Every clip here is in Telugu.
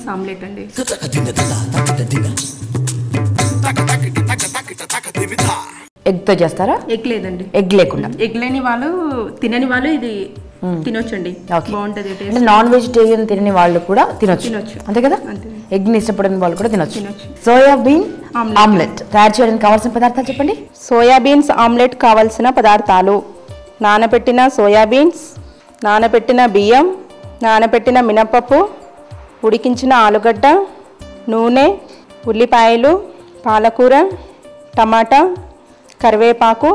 బీన్స్ ఆమ్లెట్ అండి. ఎగ్తో చేస్తారా? ఎగ్ లేదండి, ఎగ్ లేకుండా. ఎగ్ లేని వాళ్ళు తినని వాళ్ళు ఇది తినొచ్చండి, బాగుంటది. నాన్ వెజిటేరియన్ తినని వాళ్ళు కూడా తినొచ్చు, అంతే కదా? ఎగ్ ని ఇష్టపడని వాళ్ళు కూడా తినొచ్చు. సోయాబీన్ ఆమ్లెట్ తయారు చేయడానికి కావాల్సిన పదార్థాలు చెప్పండి. సోయాబీన్స్ ఆమ్లెట్ కావాల్సిన పదార్థాలు: నానబెట్టిన సోయాబీన్స్, నానబెట్టిన బియ్యం, నానబెట్టిన మినపప్పు, ఉడికించిన ఆలుగడ్డ, నూనె, ఉల్లిపాయలు, పాలకూర, టమాటా, కరివేపాకు,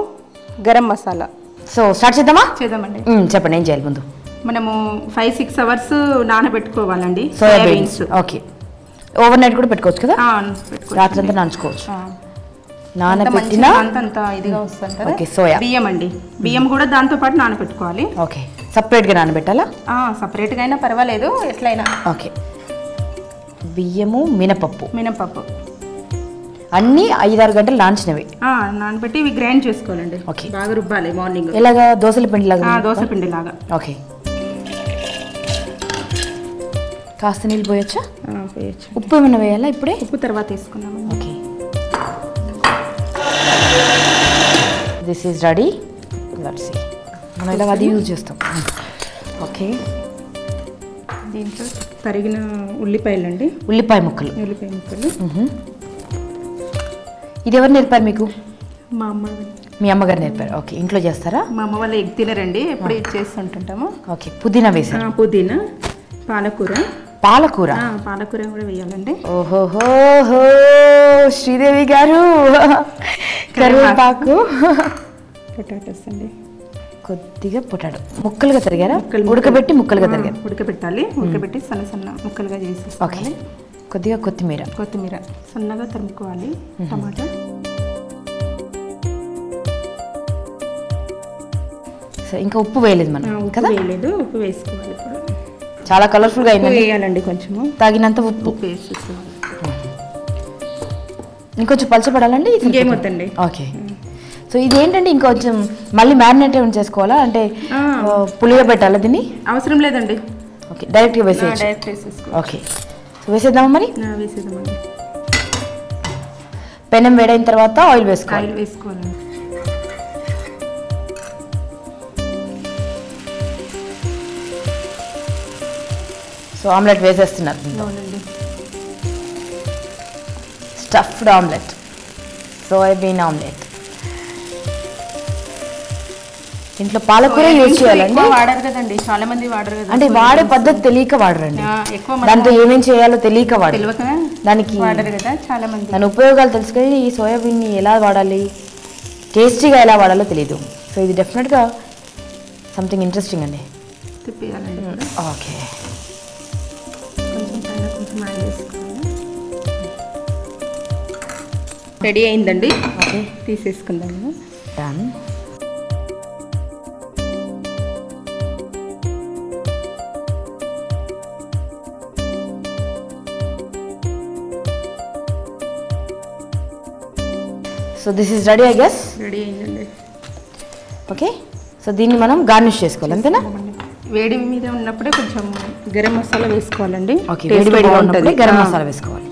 గరం మసాలా. సో స్టార్ట్ చేద్దామా? చేద్దామండి. చెప్పండి, ఏం చేయాలి ముందు? మనము 5-6 అవర్స్ నానబెట్టుకోవాలండి సోయాబీన్స్. ఓకే, ఓవర్ నైట్ కూడా పెట్టుకోవచ్చు కదా? రాత్రి అంతా నానుకోవచ్చు. నానబెట్టిన ఇదిగా వస్తుంది. ఓకే, సోయా బియ్యం అండి, బియ్యం కూడా దాంతో పాటు నానబెట్టుకోవాలి. ఓకే, సపరేట్గా నానబెట్టాలా? సపరేట్గా అయినా పర్వాలేదు, ఎట్లయినా. ఓకే, బియ్యము, మినపప్పు అన్నీ 5-6 గంటలు నానిచినవి నానబెట్టి ఇవి గ్రైండ్ చేసుకోవాలండి. ఓకే, బాగా రుబ్బాలి మార్నింగ్. ఎలాగా? దోసల పిండి లాగా? దోస పిండి లాగా. ఓకే, కాస్త నీళ్ళు పోయొచ్చా? పోయొచ్చు. ఉప్పు ఏమైనా వేయాలా ఇప్పుడే? ఉప్పు తర్వాత వేసుకున్నాము. Okay, this is ready. Let's see, మనం ఇలా అది యూజ్ చేస్తాం. ఓకే, దీంట్లో తరిగిన ఉల్లిపాయలు అండి, ఉల్లిపాయ ముక్కలు. ఇది ఎవరు నేర్పారు మీకు? మా అమ్మ. మీ అమ్మగారు నేర్పారు. ఓకే, ఇంట్లో చేస్తారా? మా అమ్మ వాళ్ళు ఎగ్ తినరండి, ఎప్పుడు ఇది చేస్తుంటుంటాము. ఓకే, పుదీనా వేసారు? పుదీనా, పాలకూర. పాలకూర కూడా వేయాలండి. ఓహోహో, శ్రీదేవి గారు. కరివేపాకు, పొటాటోస్ అండి, కొద్దిగా పొటాటో ముక్కలుగా తరిగారా? ఉడకబెట్టి ముక్కలుగా తరిగారు. ఉడకబెట్టాలి, ఉడకబెట్టి సన్న సన్న ముక్కలుగా చేసి. ఓకే, కొద్దిగా కొత్తిమీర సన్నగా తరుముకోవాలి. టమాటా, ఇంకా ఉప్పు వేయలేదు మనం కదా? వేయలేదు, ఉప్పు వేసుకోవాలి. ఇప్పుడు చాలా కలర్ఫుల్గా వేయాలండి, కొంచెము తగినంత ఉప్పు వేసేసుకోవాలి. ఇంకొంచెం పలచబడాలండి? ఇంకేమొద్దండి. ఓకే, సో ఇదేంటండి ఇంకొంచెం మళ్ళీ మ్యారినేట్ ఏమైనా చేసుకోవాలా? అంటే పులిగా పెట్టాలా దీన్ని? అవసరం లేదండి. ఓకే, డైరెక్ట్గా వేసేసుకో. ఓకే, సో వేసేద్దామా మరి? వేసేద్దామండి. పెనం వేడైన తర్వాత ఆయిల్ వేసుకోవాలండి. సో ఆమ్లెట్ వేసేస్తున్నారు. Stuffed omelette, soybean omelette. ఇంట్లో పాలకూర యూజ్ చేయాలండి. వాడరు కదండి, చాలా మంది వాడరు కదా. అంటే వాడే పద్ధతి తెలియక వాడరండి, దాంతో ఏమేమి చేయాలో తెలియక వాడరు. దానికి వాడరు కదా చాలా మంది. దాని ఉపయోగాలు తెలుసు కానీ ఈ సోయాబీన్ని ఎలా వాడాలి, టేస్టీగా ఎలా వాడాలో తెలియదు. సో ఇది డెఫినెట్గా సంథింగ్ ఇంట్రెస్టింగ్ అండి. ఓకే, రెడీ అయిందండి. ఓకే, తీసేసుకుందాము. Done. So this is ready, I guess. Ready అయిందండి. ఓకే, సో దీన్ని మనం గార్నిష్ చేసుకోవాలి, అంతేనా? వేడి మీద ఉన్నప్పుడే కొంచెం గరం మసాలా వేసుకోవాలండి. ఓకే, వేడి వేడిగా ఉంటుంది, గరం మసాలా వేసుకోవాలి.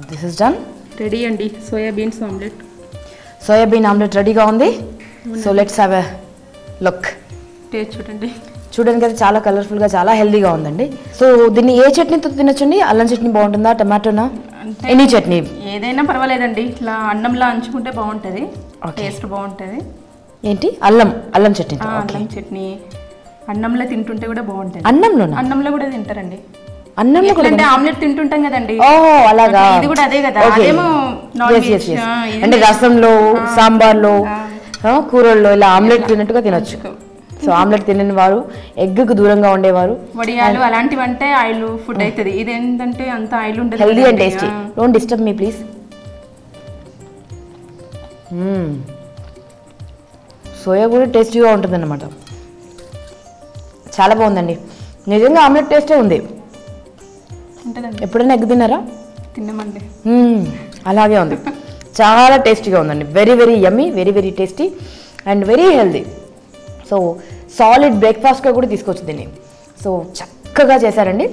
This is done. రెడీ అండి, సోయాబీన్స్ ఆమ్లెట్. సోయాబీన్ ఆమ్లెట్ రెడీగా ఉంది. So let's have a look. Taste చూడండి. చూడండి కదా, చాలా కలర్ఫుల్గా, చాలా హెల్దీగా ఉందండి. సో దీన్ని ఏ చట్నీతో తినొచ్చండి? అల్లం చట్నీ బాగుంటుందా, టమాటోనా, ఎనీ చట్నీ? ఏదైనా పర్వాలేదండి, ఇట్లా అన్నంలా అంచుకుంటే బాగుంటుంది, టేస్ట్ బాగుంటుంది. ఏంటి? అల్లం చట్నీ? అల్లం చట్నీ అన్నంలో తింటుంటే కూడా బాగుంటుంది. అన్నంలో కూడా తింటారండి. అన్నంలో కూడా అంటే ఆమ్లెట్ తింటుంటాం కదండి. ఓహో, అలాగా. ఇది కూడా అదే కదా. అదేమో నాన్ వెజ్, అంటే రసంలో, సాంబార్లో, కూరల్లో ఇలా ఆమ్లెట్ తిన్నట్టుగా తినొచ్చు. సో ఆమ్లెట్ తినని వారు, ఎగ్కు దూరంగా ఉండేవారు, వడియాలు అలాంటివి అంటే ఆయిల్ ఫుడ్ అవుతుంది. ఇది ఏంటంటే అంత ఆయిల్ ఉండదు, healthy and tasty. Don't disturb me please. Soya కూడా టేస్టీగా ఉంటుంది అన్నమాట. చాలా బాగుందండి, నిజంగా ఆమ్లెట్ టేస్టే ఉంది. ఉంటుందండి. ఎప్పుడైనా ఎగ్ తిన్నారా? తిన్నామండి. అలాగే ఉంది, చాలా టేస్టీగా ఉందండి. Very very yummy, very very tasty and very healthy. So solid బ్రేక్ఫాస్ట్గా కూడా తీసుకొచ్చి దీన్ని సో చక్కగా చేశారండి.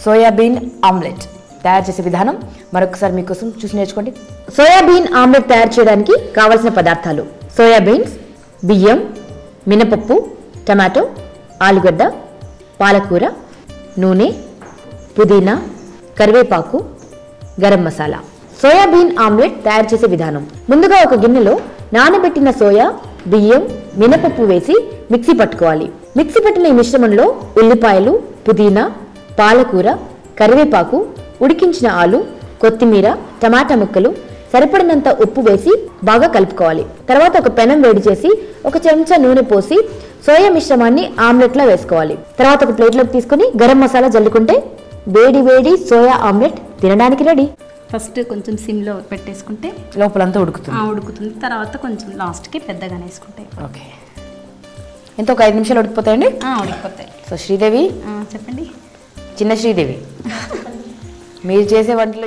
సోయాబీన్ ఆమ్లెట్ తయారు చేసే విధానం మరొకసారి మీకోసం చూసి నేర్చుకోండి. సోయాబీన్ ఆమ్లెట్ తయారు చేయడానికి కావలసిన పదార్థాలు: సోయాబీన్స్, బియ్యం, మినపప్పు, టమాటో, ఆలుగడ్డ, పాలకూర, నూనె, పుదీనా, కరివేపాకు, గరం మసాలా. సోయాబీన్ ఆమ్లెట్ తయారు చేసే విధానం: ముందుగా ఒక గిన్నెలో నానబెట్టిన సోయా, బియ్యం, మినపప్పు వేసి మిక్సీ పట్టుకోవాలి. మిక్సీ పట్టిన ఈ మిశ్రమంలో ఉల్లిపాయలు, పుదీనా, పాలకూర, కరివేపాకు, ఉడికించిన ఆలు, కొత్తిమీర, టమాటా ముక్కలు, సరిపడినంత ఉప్పు వేసి బాగా కలుపుకోవాలి. తర్వాత ఒక పెనం వేడి చేసి ఒక చెంచా నూనె పోసి సోయా మిశ్రమాన్ని ఆమ్లెట్లో వేసుకోవాలి. తర్వాత ఒక ప్లేట్లోకి తీసుకుని గరం మసాలా జల్లుకుంటే వేడి వేడి సోయా ఆమ్లెట్ తినడానికి రెడీ. ఫస్ట్ కొంచెం సిమ్లో పెట్టేసుకుంటే లోపలంతా ఉడుకుతుంది. ఉడుకుతుంది. తర్వాత కొంచెం లాస్ట్కి పెద్దగానే వేసుకుంటాయి. ఓకే, ఎంత ఒక 5 నిమిషాలు ఉడికిపోతాయండి? ఉడికిపోతాయి. సో శ్రీదేవి చెప్పండి. చిన్న శ్రీదేవి, మీరు చేసే వంటలు